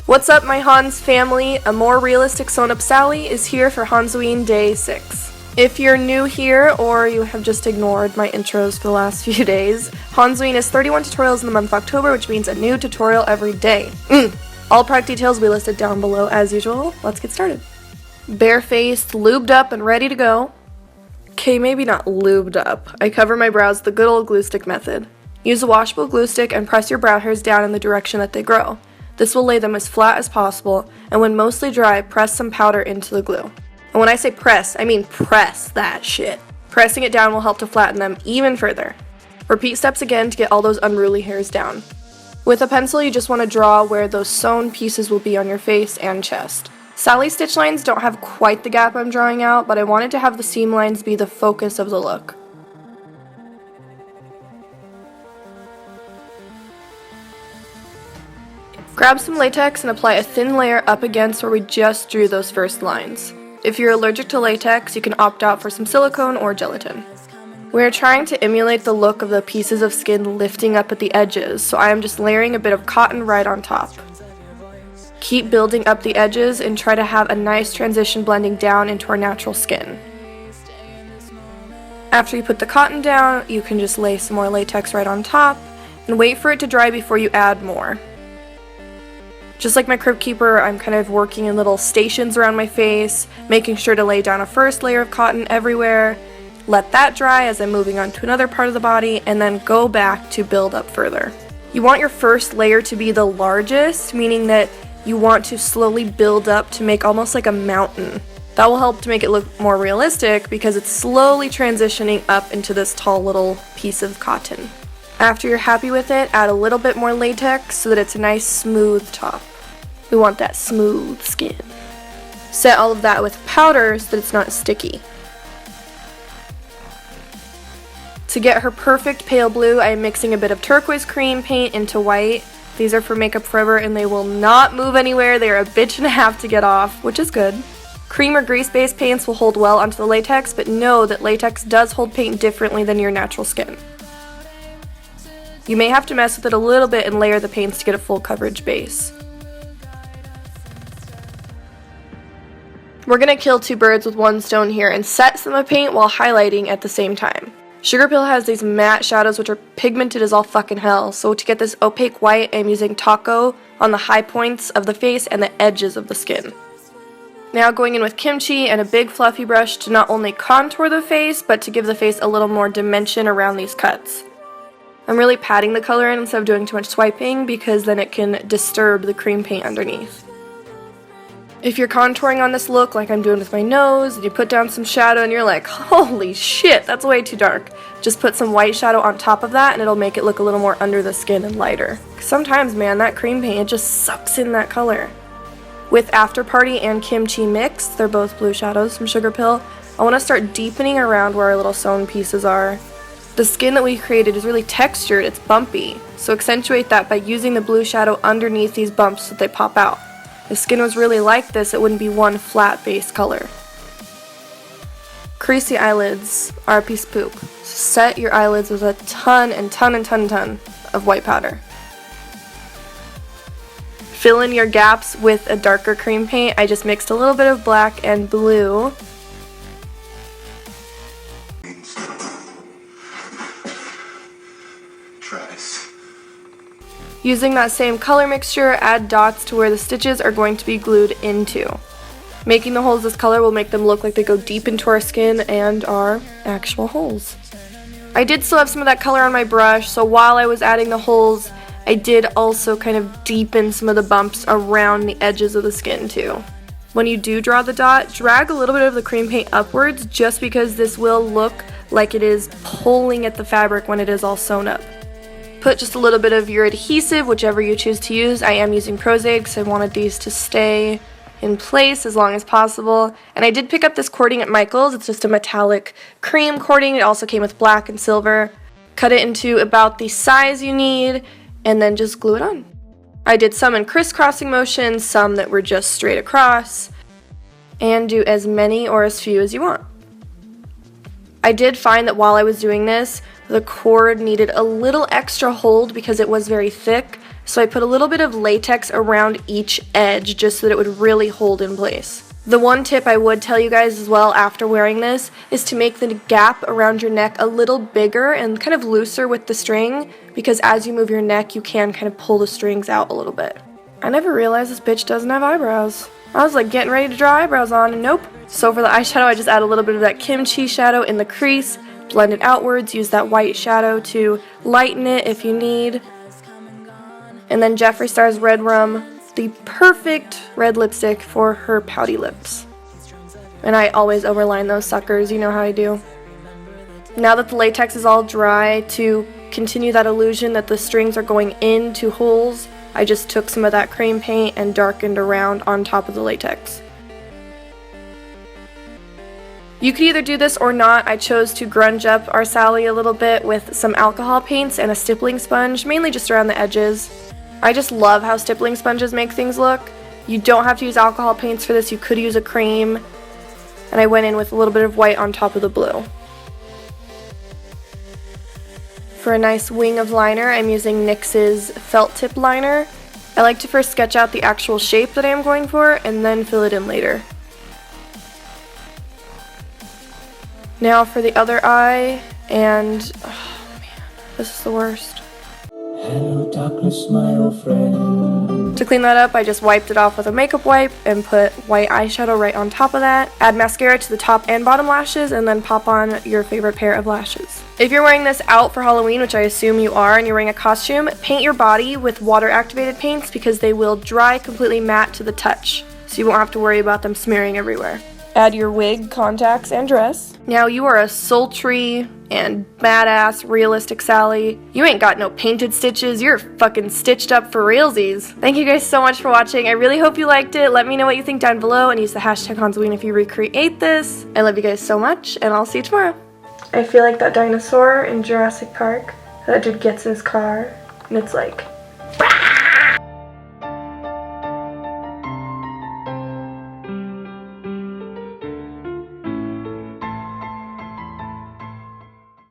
What's up, my Hans family? A more realistic sewn up Sally is here for Hanzoween Day 6. If you're new here or you have just ignored my intros for the last few days, Hanzoween is 31 tutorials in the month of October, which means a new tutorial every day. All product details will be listed down below as usual. Let's get started. Barefaced, lubed up, and ready to go. Okay, maybe not lubed up. I cover my brows the good old glue stick method. Use a washable glue stick and press your brow hairs down in the direction that they grow. This will lay them as flat as possible, and when mostly dry, press some powder into the glue. And when I say press, I mean press that shit. Pressing it down will help to flatten them even further. Repeat steps again to get all those unruly hairs down. With a pencil, you just want to draw where those sewn pieces will be on your face and chest. Sally's stitch lines don't have quite the gap I'm drawing out, but I wanted to have the seam lines be the focus of the look. Grab some latex and apply a thin layer up against where we just drew those first lines. If you're allergic to latex, you can opt out for some silicone or gelatin. We're trying to emulate the look of the pieces of skin lifting up at the edges, so I am just layering a bit of cotton right on top. Keep building up the edges and try to have a nice transition blending down into our natural skin. After you put the cotton down, you can just lay some more latex right on top and wait for it to dry before you add more. Just like my Crypt Keeper, I'm kind of working in little stations around my face, making sure to lay down a first layer of cotton everywhere, let that dry as I'm moving on to another part of the body, and then go back to build up further. You want your first layer to be the largest, meaning that you want to slowly build up to make almost like a mountain. That will help to make it look more realistic because it's slowly transitioning up into this tall little piece of cotton. After you're happy with it, add a little bit more latex so that it's a nice smooth top. We want that smooth skin. Set all of that with powder so that it's not sticky. To get her perfect pale blue, I am mixing a bit of turquoise cream paint into white. These are for Makeup Forever and they will not move anywhere. They are a bitch and a half to get off, which is good. Cream or grease-based paints will hold well onto the latex, but know that latex does hold paint differently than your natural skin. You may have to mess with it a little bit and layer the paints to get a full coverage base. We're going to kill two birds with one stone here and set some of the paint while highlighting at the same time. Sugarpill has these matte shadows which are pigmented as all fucking hell, so to get this opaque white, I'm using Tako on the high points of the face and the edges of the skin. Now going in with kimchi and a big fluffy brush to not only contour the face, but to give the face a little more dimension around these cuts. I'm really patting the color in instead of doing too much swiping because then it can disturb the cream paint underneath. If you're contouring on this look like I'm doing with my nose, and you put down some shadow and you're like, holy shit, that's way too dark, just put some white shadow on top of that and it'll make it look a little more under the skin and lighter. Sometimes, man, that cream paint, it just sucks in that color. With Afterparty and Kimchi mixed, they're both blue shadows from Sugarpill, I want to start deepening around where our little sewn pieces are. The skin that we created is really textured, it's bumpy, so accentuate that by using the blue shadow underneath these bumps so that they pop out. If skin was really like this, it wouldn't be one flat base color. Creasy eyelids are a piece of poop. Set your eyelids with a ton of white powder. Fill in your gaps with a darker cream paint. I just mixed a little bit of black and blue. Using that same color mixture, add dots to where the stitches are going to be glued into. Making the holes this color will make them look like they go deep into our skin and are actual holes. I did still have some of that color on my brush, so while I was adding the holes, I did also kind of deepen some of the bumps around the edges of the skin too. When you do draw the dot, drag a little bit of the cream paint upwards just because this will look like it is pulling at the fabric when it is all sewn up. Put just a little bit of your adhesive, whichever you choose to use. I am using Prosade because I wanted these to stay in place as long as possible. And I did pick up this cording at Michael's. It's just a metallic cream cording. It also came with black and silver. Cut it into about the size you need and then just glue it on. I did some in crisscrossing motions, some that were just straight across. and do as many or as few as you want. I did find that while I was doing this, the cord needed a little extra hold because it was very thick, so I put a little bit of latex around each edge just so that it would really hold in place. The one tip I would tell you guys as well after wearing this is to make the gap around your neck a little bigger and kind of looser with the string, because as you move your neck you can kind of pull the strings out a little bit. I never realized this bitch doesn't have eyebrows. I was like getting ready to draw eyebrows on and nope. So for the eyeshadow I just add a little bit of that kimchi shadow in the crease, blend it outwards, use that white shadow to lighten it if you need. And then Jeffree Star's Redrum, the perfect red lipstick for her pouty lips. And I always overline those suckers, you know how I do. Now that the latex is all dry, to continue that illusion that the strings are going into holes, I just took some of that cream paint and darkened around on top of the latex. You could either do this or not. I chose to grunge up our Sally a little bit with some alcohol paints and a stippling sponge, mainly just around the edges. I just love how stippling sponges make things look. You don't have to use alcohol paints for this, you could use a cream. And I went in with a little bit of white on top of the blue. For a nice wing of liner, I'm using NYX's felt tip liner. I like to first sketch out the actual shape that I am going for and then fill it in later. Now for the other eye, and oh man, this is the worst. Hello darkness, my old friend. To clean that up, I just wiped it off with a makeup wipe and put white eyeshadow right on top of that. Add mascara to the top and bottom lashes and then pop on your favorite pair of lashes. If you're wearing this out for Halloween, which I assume you are, and you're wearing a costume, paint your body with water activated paints because they will dry completely matte to the touch, so you won't have to worry about them smearing everywhere. Add your wig, contacts, and dress. Now you are a sultry and badass realistic Sally. You ain't got no painted stitches, you're fucking stitched up for realsies. Thank you guys so much for watching. I really hope you liked it. Let me know what you think down below and use the hashtag Hanzoween if you recreate this. I love you guys so much and I'll see you tomorrow. I feel like that dinosaur in Jurassic Park that dude gets in his car and it's like